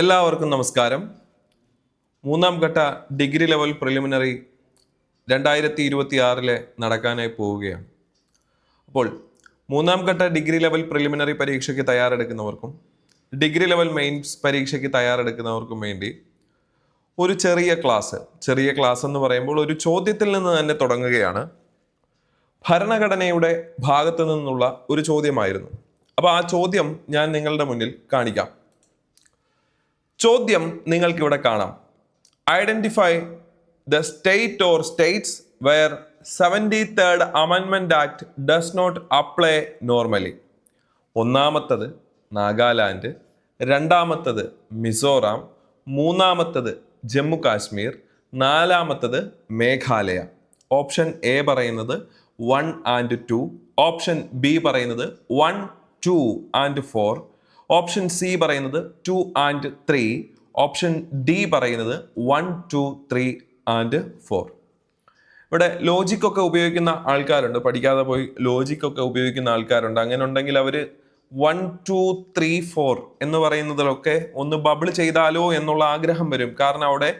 എല്ലാവർക്കും നമസ്കാരം. മൂന്നാം ഘട്ട ഡിഗ്രി ലെവൽ പ്രിലിമിനറി 2026 നടക്കാനായി പോവുകയാണ്. അപ്പോൾ മൂന്നാം ഘട്ട ഡിഗ്രി ലെവൽ പ്രിലിമിനറി പരീക്ഷയ്ക്ക് തയ്യാറെടുക്കുന്നവർക്കും ഡിഗ്രി ലെവൽ മെയിൻസ് പരീക്ഷയ്ക്ക് തയ്യാറെടുക്കുന്നവർക്കും വേണ്ടി ഒരു ചെറിയ ക്ലാസ് എന്ന് പറയുമ്പോൾ ഒരു ചോദ്യത്തിൽ നിന്ന് തന്നെ തുടങ്ങുകയാണ്. ഭരണഘടനയുടെ ഭാഗത്തു നിന്നുള്ള ഒരു ചോദ്യമായിരുന്നു. അപ്പോൾ ആ ചോദ്യം ഞാൻ നിങ്ങളുടെ മുന്നിൽ കാണിക്കാം. ചോദ്യം നിങ്ങൾക്ക് ഇവിടെ കാണാം. Identify the state or states where 73rd അമെൻമെന്റ് act does not apply normally. ഒന്നാമത്തത് നാഗാലാൻഡ്, രണ്ടാമത്തത് മിസോറാം, മൂന്നാമത്തത് ജമ്മു കാശ്മീർ, നാലാമത്തത് മേഘാലയ. ഓപ്ഷൻ എ പറയുന്നത് 1 and 2, ഓപ്ഷൻ ബി പറയുന്നത് 1, 2 and 4, ഓപ്ഷൻ സി പറയുന്നത് 2 and 3, ഓപ്ഷൻ ഡി പറയുന്നത് 1, 2, 3 and 4. ഇവിടെ ലോജിക്കൊക്കെ ഉപയോഗിക്കുന്ന ആൾക്കാരുണ്ട്, പഠിക്കാതെ പോയി ലോജിക്കൊക്കെ ഉപയോഗിക്കുന്ന ആൾക്കാരുണ്ട്. അങ്ങനെ ഉണ്ടെങ്കിൽ അവർ 1, 2, 3, 4 എന്ന് പറയുന്നതിലൊക്കെ ഒന്ന് ബബിൾ ചെയ്താലോ എന്നുള്ള ആഗ്രഹം വരും. കാരണം അവിടെ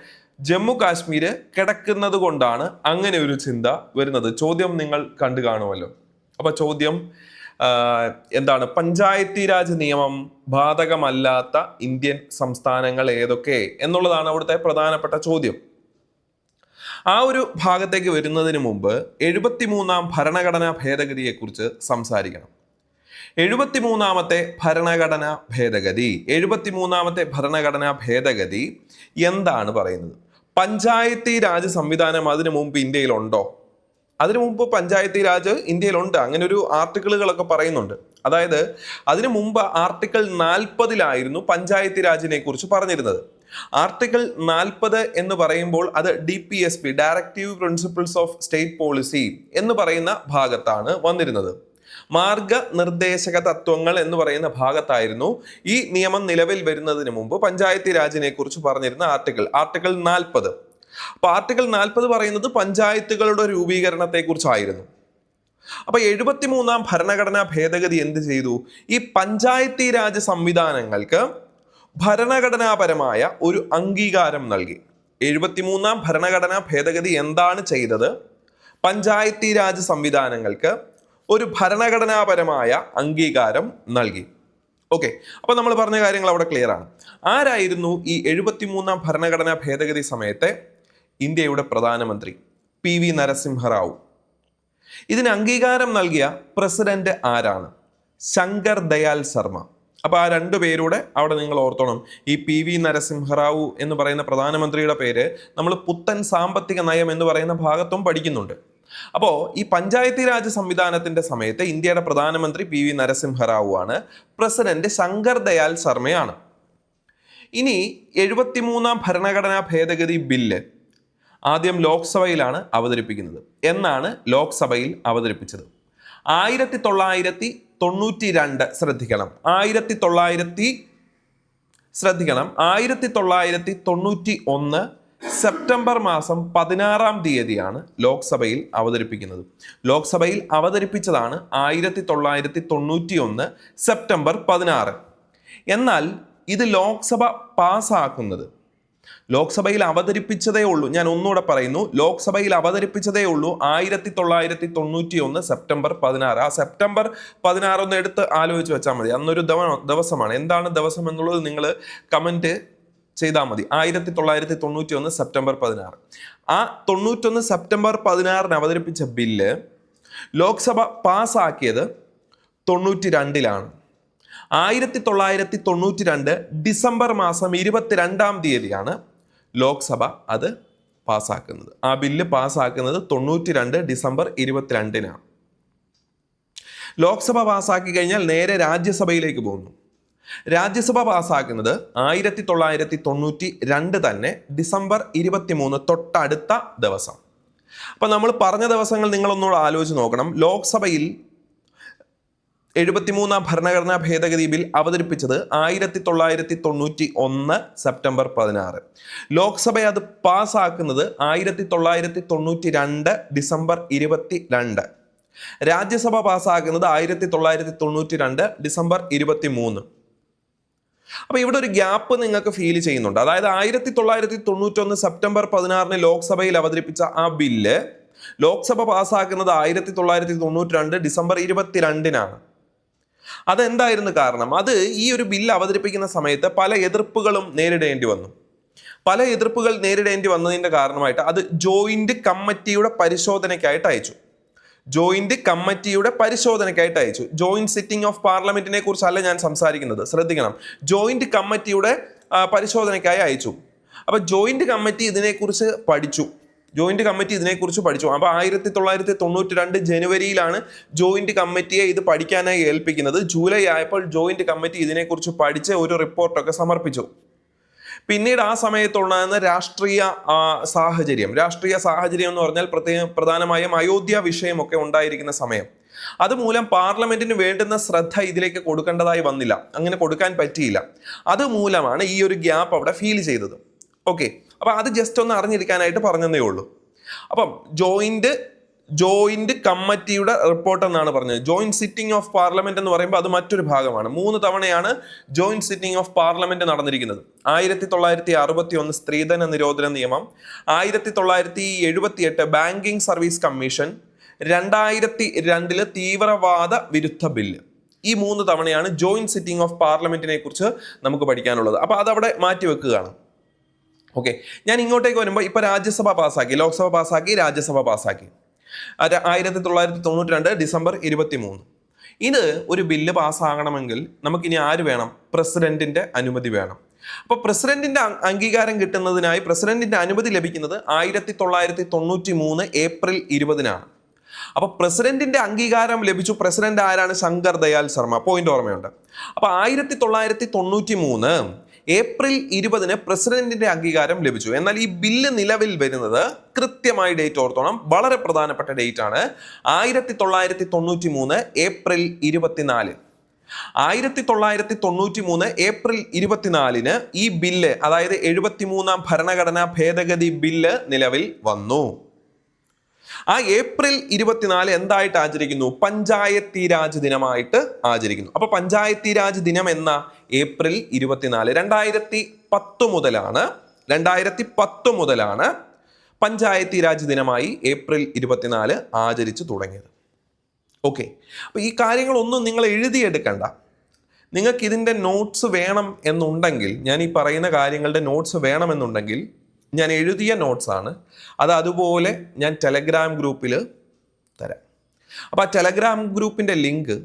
ജമ്മു കാശ്മീർ കിടക്കുന്നത് കൊണ്ടാണ് അങ്ങനെ ഒരു ചിന്ത വരുന്നത്. ചോദ്യം നിങ്ങൾ കണ്ടു കാണുമല്ലോ. അപ്പൊ ചോദ്യം എന്താണ്? പഞ്ചായത്തി രാജ് നിയമം ബാധകമല്ലാത്ത ഇന്ത്യൻ സംസ്ഥാനങ്ങൾ ഏതൊക്കെ എന്നുള്ളതാണ് അവിടുത്തെ പ്രധാനപ്പെട്ട ചോദ്യം. ആ ഒരു ഭാഗത്തേക്ക് വരുന്നതിന് മുമ്പ് 73ാം ഭരണഘടനാ ഭേദഗതിയെക്കുറിച്ച് സംസാരിക്കണം. 73ാമത്തെ ഭരണഘടനാ ഭേദഗതി എന്താണ് പറയുന്നത്? പഞ്ചായത്തി രാജ് സംവിധാനം അതിനു മുമ്പ് ഇന്ത്യയിലുണ്ടോ? അതിനു മുമ്പ് പഞ്ചായത്തി രാജ് ഇന്ത്യയിലുണ്ട്. അങ്ങനെ ഒരു ആർട്ടിക്കിളുകളൊക്കെ പറയുന്നുണ്ട്. അതായത് അതിനു മുമ്പ് ആർട്ടിക്കിൾ 40 പഞ്ചായത്തി രാജിനെ കുറിച്ച് പറഞ്ഞിരുന്നത്. ആർട്ടിക്കിൾ 40 എന്ന് പറയുമ്പോൾ അത് DPSP, directive principles of state policy എന്ന് പറയുന്ന ഭാഗത്താണ് വന്നിരുന്നത്. മാർഗനിർദ്ദേശക തത്വങ്ങൾ എന്ന് പറയുന്ന ഭാഗത്തായിരുന്നു ഈ നിയമം നിലവിൽ വരുന്നതിന് മുമ്പ് പഞ്ചായത്തി രാജിനെ കുറിച്ച് പറഞ്ഞിരുന്ന ആർട്ടിക്കിൾ 40. അപ്പൊ ആർട്ടിക്കിൾ 40 പറയുന്നത് പഞ്ചായത്തുകളുടെ രൂപീകരണത്തെ കുറിച്ചായിരുന്നു. അപ്പൊ 73ാം ഭരണഘടനാ ഭേദഗതി എന്ത് ചെയ്തു? ഈ പഞ്ചായത്തി രാജ് സംവിധാനങ്ങൾക്ക് ഭരണഘടനാപരമായ ഒരു അംഗീകാരം നൽകി. 73ാം ഭരണഘടനാ ഭേദഗതി എന്താണ് ചെയ്തത്? പഞ്ചായത്തി രാജ് സംവിധാനങ്ങൾക്ക് ഒരു ഭരണഘടനാപരമായ അംഗീകാരം നൽകി. ഓക്കെ, അപ്പൊ നമ്മൾ പറഞ്ഞ കാര്യങ്ങൾ അവിടെ ക്ലിയർ ആണ്. ആരായിരുന്നു ഈ 73ാം ഭരണഘടനാ ഭേദഗതി സമയത്തെ ഇന്ത്യയുടെ പ്രധാനമന്ത്രി? PV നരസിംഹറാവു. ഇതിന് അംഗീകാരം നൽകിയ പ്രസിഡന്റ് ആരാണ്? ശങ്കർ ദയാൽ ശർമ്മ. അപ്പൊ ആ രണ്ടു പേരുടെ അവിടെ നിങ്ങൾ ഓർത്തോണം. ഈ PV നരസിംഹറാവു എന്ന് പറയുന്ന പ്രധാനമന്ത്രിയുടെ പേര് നമ്മൾ പുത്തൻ സാമ്പത്തിക നയം എന്ന് പറയുന്ന ഭാഗത്തും പഠിക്കുന്നുണ്ട്. അപ്പോ ഈ പഞ്ചായത്തി രാജ് സംവിധാനത്തിന്റെ സമയത്ത് ഇന്ത്യയുടെ പ്രധാനമന്ത്രി PV നരസിംഹറാവു ആണ്, പ്രസിഡന്റ് ശങ്കർ ദയാൽ ശർമ്മയാണ്. ഇനി 73ാം ഭരണഘടനാ ഭേദഗതി ബില്ല് ആദ്യം ലോക്സഭയിലാണ് അവതരിപ്പിക്കുന്നത്. എന്നാണ് ലോക്സഭയിൽ അവതരിപ്പിച്ചത്? 1992. ശ്രദ്ധിക്കണം, 1991 സെപ്റ്റംബർ മാസം 16-ാം തീയതിയാണ് ലോക്സഭയിൽ അവതരിപ്പിക്കുന്നത്. ലോക്സഭയിൽ അവതരിപ്പിച്ചതാണ് 1991 സെപ്റ്റംബർ 16. എന്നാൽ ഇത് ലോക്സഭയിൽ അവതരിപ്പിച്ചതേ ഉള്ളൂ. ഞാൻ ഒന്നുകൂടെ പറയുന്നു, ലോക്സഭയിൽ അവതരിപ്പിച്ചതേ ഉള്ളൂ 1991 സെപ്റ്റംബർ 16. ആ സെപ്റ്റംബർ 16 ഒന്ന് എടുത്ത് ആലോചിച്ച് വെച്ചാൽ മതി. അന്നൊരു ദിവസമാണ്. എന്താണ് ദിവസം എന്നുള്ളത് നിങ്ങൾ കമന്റ് ചെയ്താൽ മതി. 1991 സെപ്റ്റംബർ 16. ആ 91 സെപ്റ്റംബർ 16 അവതരിപ്പിച്ച ബില്ല് ലോക്സഭ പാസ്സാക്കിയത് 92-ലാണ്. 1992 ഡിസംബർ മാസം 22-ാം തീയതിയാണ് ലോക്സഭ അത് പാസ്സാക്കുന്നത്. ആ ബില്ല് പാസ്സാക്കുന്നത് 92 ഡിസംബർ 22-നാണ്. ലോക്സഭ പാസ്സാക്കി കഴിഞ്ഞാൽ നേരെ രാജ്യസഭയിലേക്ക് പോകുന്നു. രാജ്യസഭ പാസ്സാക്കുന്നത് 1992 തന്നെ ഡിസംബർ 23, തൊട്ടടുത്ത ദിവസം. അപ്പൊ നമ്മൾ പറഞ്ഞ ദിവസങ്ങൾ നിങ്ങളൊന്നുകൂടെ ആലോചിച്ച് നോക്കണം. ലോക്സഭയിൽ 73ാം ഭരണഘടനാ ഭേദഗതി ബിൽ അവതരിപ്പിച്ചത് 1991 സെപ്റ്റംബർ 16. ലോക്സഭ അത് പാസ്സാക്കുന്നത് 1992 ഡിസംബർ 22. രാജ്യസഭ പാസ്സാക്കുന്നത് 1992 ഡിസംബർ 23. അപ്പോൾ ഇവിടെ ഒരു ഗ്യാപ്പ് നിങ്ങൾക്ക് ഫീൽ ചെയ്യുന്നുണ്ട്. അതായത് 1991 സെപ്റ്റംബർ 16 ലോക്സഭയിൽ അവതരിപ്പിച്ച ആ ബില്ല് ലോക്സഭ പാസ്സാക്കുന്നത് 1992 ഡിസംബർ 22 അതെന്തായിരുന്നു കാരണം? അത് ഈ ഒരു ബില്ല് അവതരിപ്പിക്കുന്ന സമയത്ത് പല എതിർപ്പുകളും നേരിടേണ്ടി വന്നു. പല എതിർപ്പുകൾ നേരിടേണ്ടി വന്നതിന്റെ കാരണമായിട്ട് അത് ജോയിന്റ് കമ്മിറ്റിയുടെ പരിശോധനയ്ക്കായിട്ട് അയച്ചു. ജോയിന്റ് സിറ്റിംഗ് ഓഫ് പാർലമെന്റിനെ കുറിച്ചല്ല ഞാൻ സംസാരിക്കുന്നത്, ശ്രദ്ധിക്കണം. ജോയിന്റ് കമ്മിറ്റിയുടെ പരിശോധനയ്ക്കായി അയച്ചു. അപ്പൊ ജോയിന്റ് കമ്മിറ്റി ഇതിനെക്കുറിച്ച് പഠിച്ചു. അപ്പൊ 1992 ജനുവരിയിലാണ് ജോയിന്റ് കമ്മിറ്റിയെ ഇത് പഠിക്കാനായി ഏൽപ്പിക്കുന്നത്. ജൂലൈ ആയപ്പോൾ ജോയിന്റ് കമ്മിറ്റി ഇതിനെക്കുറിച്ച് പഠിച്ച് ഒരു റിപ്പോർട്ടൊക്കെ സമർപ്പിച്ചു. പിന്നീട് ആ സമയത്തുണ്ടാകുന്ന രാഷ്ട്രീയ സാഹചര്യം എന്ന് പറഞ്ഞാൽ പ്രധാനമായും അയോധ്യ വിഷയമൊക്കെ ഉണ്ടായിരിക്കുന്ന സമയം. അതുമൂലം പാർലമെന്റിന് വേണ്ടുന്ന ശ്രദ്ധ ഇതിലേക്ക് കൊടുക്കേണ്ടതായി വന്നില്ല, അങ്ങനെ കൊടുക്കാൻ പറ്റിയില്ല. അതുമൂലമാണ് ഈ ഒരു ഗ്യാപ്പ് അവിടെ ഫീൽ ചെയ്തത്. ഓക്കെ, അപ്പൊ അത് ജസ്റ്റ് ഒന്ന് അറിഞ്ഞിരിക്കാനായിട്ട് പറഞ്ഞതേ ഉള്ളൂ. അപ്പം ജോയിന്റ് കമ്മിറ്റിയുടെ റിപ്പോർട്ട് എന്നാണ് പറഞ്ഞത്. ജോയിന്റ് സിറ്റിംഗ് ഓഫ് പാർലമെന്റ് എന്ന് പറയുമ്പോൾ അത് മറ്റൊരു ഭാഗമാണ്. 3 തവണയാണ് ജോയിന്റ് സിറ്റിംഗ് ഓഫ് പാർലമെന്റ് നടന്നിരിക്കുന്നത്. 1961 സ്ത്രീധന നിരോധന നിയമം, 1978 ബാങ്കിംഗ് സർവീസ് കമ്മീഷൻ, 2002 തീവ്രവാദ വിരുദ്ധ ബില്ല്. ഈ 3 തവണയാണ് ജോയിന്റ് സിറ്റിംഗ് ഓഫ് പാർലമെന്റിനെ കുറിച്ച് നമുക്ക് പഠിക്കാനുള്ളത്. അപ്പൊ അതവിടെ മാറ്റി വെക്കുകയാണ്. ഓക്കെ, ഞാൻ ഇങ്ങോട്ടേക്ക് വരുമ്പോൾ ഇപ്പൊ രാജ്യസഭ പാസ്സാക്കി, ലോക്സഭ പാസ്സാക്കി, രാജ്യസഭ പാസ്സാക്കി. 1992 ഡിസംബർ 23. ഇത് ഒരു ബില്ല് പാസ്സാകണമെങ്കിൽ നമുക്കിനി ആര് വേണം? പ്രസിഡന്റിന്റെ അനുമതി വേണം. അപ്പൊ പ്രസിഡന്റിന്റെ അംഗീകാരം കിട്ടുന്നതിനായി പ്രസിഡന്റിന്റെ അനുമതി ലഭിക്കുന്നത് 1993 ഏപ്രിൽ 20. അപ്പൊ പ്രസിഡന്റിന്റെ അംഗീകാരം ലഭിച്ചു. പ്രസിഡന്റ് ആരാണ്? ശങ്കർ ദയാൽ ശർമ്മ. പോയിന്റ് ഓർമ്മയുണ്ട്. അപ്പൊ 1993 ഏപ്രിൽ 20 പ്രസിഡന്റിന്റെ അംഗീകാരം ലഭിച്ചു. എന്നാൽ ഈ ബില്ല് നിലവിൽ വരുന്നത്, കൃത്യമായി ഡേറ്റ് ഓർത്തോണം, വളരെ പ്രധാനപ്പെട്ട ഡേറ്റ് ആണ്, 1993 ഏപ്രിൽ 24. 1993 ഏപ്രിൽ 24 ഈ ബില്ല്, അതായത് 73ാം ഭരണഘടനാ ഭേദഗതി ബില്ല് നിലവിൽ വന്നു. ആ ഏപ്രിൽ 24 എന്തായിട്ട് ആചരിക്കുന്നു? പഞ്ചായത്തി രാജ് ദിനമായിട്ട് ആചരിക്കുന്നു. അപ്പൊ പഞ്ചായത്തി രാജ് ദിനം എന്ന ഏപ്രിൽ 24. 2010 മുതലാണ് പഞ്ചായത്തി രാജ് ദിനമായി ഏപ്രിൽ 24 ആചരിച്ചു തുടങ്ങിയത്. ഓക്കെ, അപ്പൊ ഈ കാര്യങ്ങളൊന്നും നിങ്ങൾ എഴുതിയെടുക്കണ്ട. നിങ്ങൾക്ക് ഇതിന്റെ നോട്ട്സ് വേണം എന്നുണ്ടെങ്കിൽ, ഞാൻ ഈ പറയുന്ന കാര്യങ്ങളുടെ നോട്ട്സ് വേണമെന്നുണ്ടെങ്കിൽ, ഞാൻ എഴുതിയ നോട്ട്സ് ആണ് അത്, അതുപോലെ ഞാൻ ടെലഗ്രാം ഗ്രൂപ്പിൽ തരാം. അപ്പോൾ ആ ടെലഗ്രാം ഗ്രൂപ്പിൻ്റെ ലിങ്ക്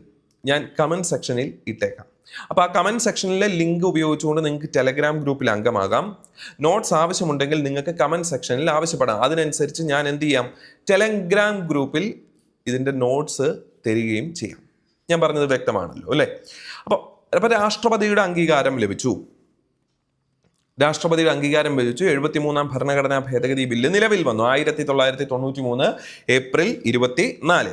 ഞാൻ കമൻറ്റ് സെക്ഷനിൽ ഇട്ടേക്കാം. അപ്പോൾ ആ കമൻറ്റ് സെക്ഷനിലെ ലിങ്ക് ഉപയോഗിച്ചുകൊണ്ട് നിങ്ങൾക്ക് ടെലഗ്രാം ഗ്രൂപ്പിൽ അംഗമാകാം. നോട്ട്സ് ആവശ്യമുണ്ടെങ്കിൽ നിങ്ങൾക്ക് കമൻറ്റ് സെക്ഷനിൽ ആവശ്യപ്പെടാം. അതിനനുസരിച്ച് ഞാൻ എന്ത് ചെയ്യാം? ടെലഗ്രാം ഗ്രൂപ്പിൽ ഇതിൻ്റെ നോട്ട്സ് തരികയും ചെയ്യാം. ഞാൻ പറഞ്ഞത് വ്യക്തമാണല്ലോ അല്ലേ? അപ്പോൾ രാഷ്ട്രപതിയുടെ അംഗീകാരം ലഭിച്ചു. 73ാം ഭരണഘടനാ ഭേദഗതി ബില്ല് നിലവിൽ വന്നു 1993 ഏപ്രിൽ 24.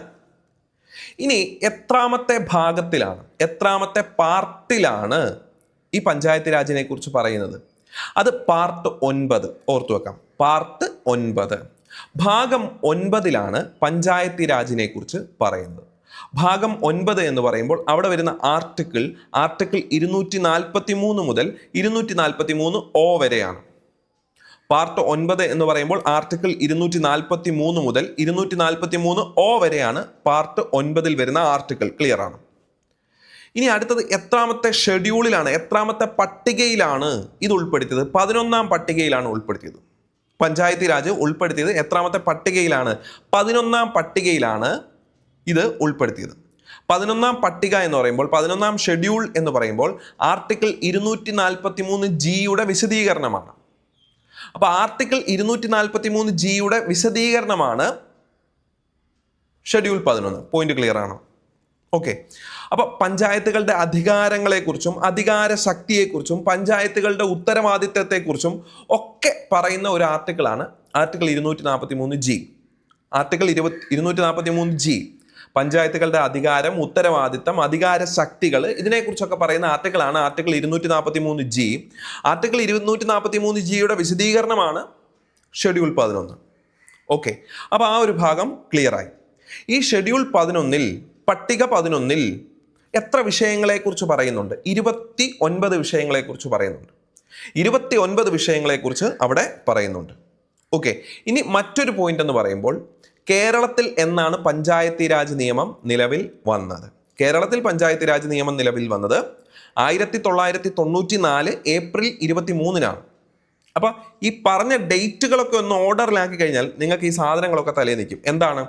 ഇനി എത്രാമത്തെ ഭാഗത്തിലാണ്, എത്രാമത്തെ പാർട്ടിലാണ് ഈ പഞ്ചായത്ത് രാജിനെ കുറിച്ച് പറയുന്നത്? അത് പാർട്ട് 9. ഓർത്തു വെക്കാം, പാർട്ട് 9. ഭാഗം 9ലാണ് പഞ്ചായത്ത് രാജിനെ കുറിച്ച് പറയുന്നത്. ഭാഗം 9 എന്ന് പറയുമ്പോൾ അവിടെ വരുന്ന ആർട്ടിക്കിൾ 243 മുതൽ 243 വരെയാണ്. പാർട്ട് 9 എന്ന് പറയുമ്പോൾ ആർട്ടിക്കിൾ 243 മുതൽ 243 വരെയാണ് പാർട്ട് 9 വരുന്ന ആർട്ടിക്കിൾ. ക്ലിയർ ആണ്? ഇനി അടുത്തത് എത്രാമത്തെ ഷെഡ്യൂളിലാണ്, എത്രാമത്തെ പട്ടികയിലാണ് ഇത് ഉൾപ്പെടുത്തിയത്? 11ാം പട്ടികയിലാണ് ഉൾപ്പെടുത്തിയത്. പഞ്ചായത്ത് രാജ് ഉൾപ്പെടുത്തിയത് എത്രാമത്തെ പട്ടികയിലാണ്? 11ാം പട്ടികയിലാണ് ഇത് ഉൾപ്പെടുത്തിയത്. 11ാം പട്ടിക എന്ന് പറയുമ്പോൾ, 11ാം ഷെഡ്യൂൾ എന്ന് പറയുമ്പോൾ ആർട്ടിക്കിൾ 243Gയുടെ വിശദീകരണമാണ്. അപ്പൊ ആർട്ടിക്കിൾ 243Gയുടെ വിശദീകരണമാണ് ഷെഡ്യൂൾ 11. പോയിന്റ് ക്ലിയർ ആണോ? ഓക്കെ, അപ്പൊ പഞ്ചായത്തുകളുടെ അധികാരങ്ങളെക്കുറിച്ചും അധികാര ശക്തിയെക്കുറിച്ചും പഞ്ചായത്തുകളുടെ ഉത്തരവാദിത്തത്തെക്കുറിച്ചും ഒക്കെ പറയുന്ന ഒരു ആർട്ടിക്കിളാണ് ആർട്ടിക്കിൾ 243G. ആർട്ടിക്കിൾ 243G പഞ്ചായത്തുകളുടെ അധികാരം, ഉത്തരവാദിത്തം, അധികാര ശക്തികൾ, ഇതിനെക്കുറിച്ചൊക്കെ പറയുന്ന ആർട്ടിക്കിളാണ് ആർട്ടിക്കിൾ 243G. ആർട്ടിക്കിൾ 243Gയുടെ വിശദീകരണമാണ് ഷെഡ്യൂൾ 11. ഓക്കെ, അപ്പോൾ ആ ഒരു ഭാഗം ക്ലിയർ ആയി. ഈ ഷെഡ്യൂൾ 11-ൽ, പട്ടിക 11-ൽ എത്ര വിഷയങ്ങളെക്കുറിച്ച് പറയുന്നുണ്ട്? 29 വിഷയങ്ങളെക്കുറിച്ച് പറയുന്നുണ്ട്. 29 വിഷയങ്ങളെക്കുറിച്ച് അവിടെ പറയുന്നുണ്ട്. ഓക്കെ, ഇനി മറ്റൊരു പോയിന്റ് എന്ന് പറയുമ്പോൾ കേരളത്തിൽ എന്നാണ് പഞ്ചായത്തി രാജ് നിയമം നിലവിൽ വന്നത്? കേരളത്തിൽ പഞ്ചായത്തി രാജ് നിയമം നിലവിൽ വന്നത് 1994 ഏപ്രിൽ 23-നാണ്. അപ്പൊ ഈ പറഞ്ഞ ഡേറ്റുകളൊക്കെ ഒന്ന് ഓർഡറിലാക്കി കഴിഞ്ഞാൽ നിങ്ങൾക്ക് ഈ സാധനങ്ങളൊക്കെ തലേ നിൽക്കും. എന്താണ്?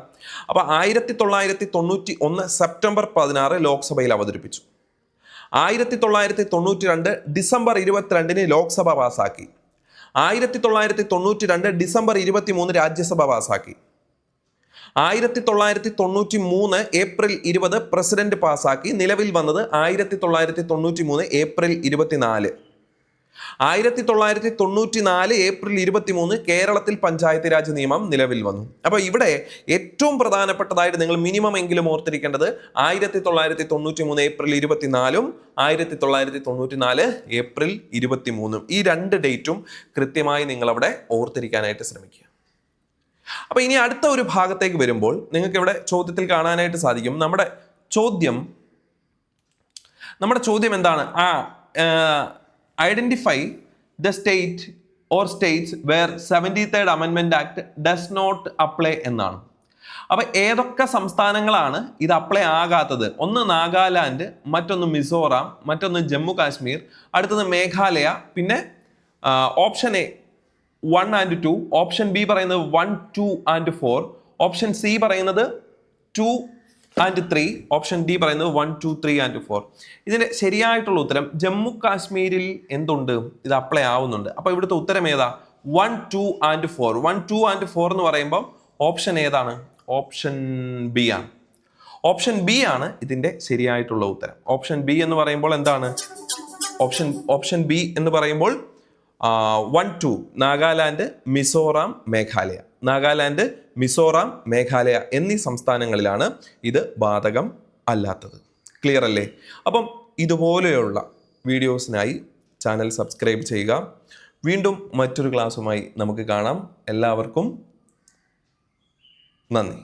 അപ്പൊ 1991 സെപ്റ്റംബർ 16 ലോക്സഭയിൽ അവതരിപ്പിച്ചു. 1992 ഡിസംബർ 22-ന് ലോക്സഭ പാസാക്കി. 1992 ഡിസംബർ 23 രാജ്യസഭ പാസാക്കി. 1993 ഏപ്രിൽ 20 പ്രസിഡന്റ് പാസാക്കി. നിലവിൽ വന്നത് 1993 ഏപ്രിൽ 24. 1994 ഏപ്രിൽ 23 കേരളത്തിൽ പഞ്ചായത്ത് രാജ് നിയമം നിലവിൽ വന്നു. അപ്പോൾ ഇവിടെ ഏറ്റവും പ്രധാനപ്പെട്ടതായിട്ട് നിങ്ങൾ മിനിമം എങ്കിലും ഓർത്തിരിക്കേണ്ടത് 1993 ഏപ്രിൽ 24-ഉം 1994 ഏപ്രിൽ 23-ഉം ഈ 2 ഡേറ്റും കൃത്യമായി നിങ്ങളവിടെ ഓർത്തിരിക്കാനായിട്ട് ശ്രമിക്കുക. അപ്പൊ ഇനി അടുത്ത ഒരു ഭാഗത്തേക്ക് വരുമ്പോൾ നിങ്ങൾക്ക് ഇവിടെ ചോദ്യത്തിൽ കാണാനായിട്ട് സാധിക്കും. നമ്മുടെ ചോദ്യം എന്താണ്? Identify the state or states where 73rd അമെൻമെന്റ് ആക്ട് ഡസ് നോട്ട് അപ്ലൈ എന്നാണ്. അപ്പൊ ഏതൊക്കെ സംസ്ഥാനങ്ങളാണ് ഇത് അപ്ലൈ ആകാത്തത്? ഒന്ന് നാഗാലാൻഡ്, മറ്റൊന്ന് മിസോറാം, മറ്റൊന്ന് ജമ്മു കാശ്മീർ, അടുത്തത് മേഘാലയ, പിന്നെ option A 1 and 2, option B പറയുന്നത് 1, 2 and 4, ഓപ്ഷൻ സി പറയുന്നത് 2 and 3, ഓപ്ഷൻ ഡി പറയുന്നത് 1, 2, 3 and 4. ഇതിന്റെ ശരിയായിട്ടുള്ള ഉത്തരം ജമ്മു കാശ്മീരിൽ എന്തുണ്ട്? ഇത് അപ്ലൈ ആവുന്നുണ്ട്. അപ്പൊ ഇവിടുത്തെ ഉത്തരം ഏതാ? 1, 2 and 4. 1, 2 and 4 എന്ന് പറയുമ്പോൾ ഓപ്ഷൻ ഏതാണ്? ഓപ്ഷൻ ബി ആണ്. ഓപ്ഷൻ ബി ആണ് ഇതിന്റെ ശരിയായിട്ടുള്ള ഉത്തരം. ഓപ്ഷൻ ബി എന്ന് പറയുമ്പോൾ എന്താണ്? ഓപ്ഷൻ ബി എന്ന് പറയുമ്പോൾ 1, 2 നാഗാലാൻഡ്, മിസോറാം, മേഘാലയ. നാഗാലാൻഡ്, മിസോറാം, മേഘാലയ എന്നീ സംസ്ഥാനങ്ങളിലാണ് ഇത് ബാധകം അല്ലാത്തത്. ക്ലിയർ അല്ലേ? അപ്പം ഇതുപോലെയുള്ള വീഡിയോസിനായി ചാനൽ സബ്സ്ക്രൈബ് ചെയ്യുക. വീണ്ടും മറ്റൊരു ക്ലാസ്സുമായി നമുക്ക് കാണാം. എല്ലാവർക്കും നന്ദി.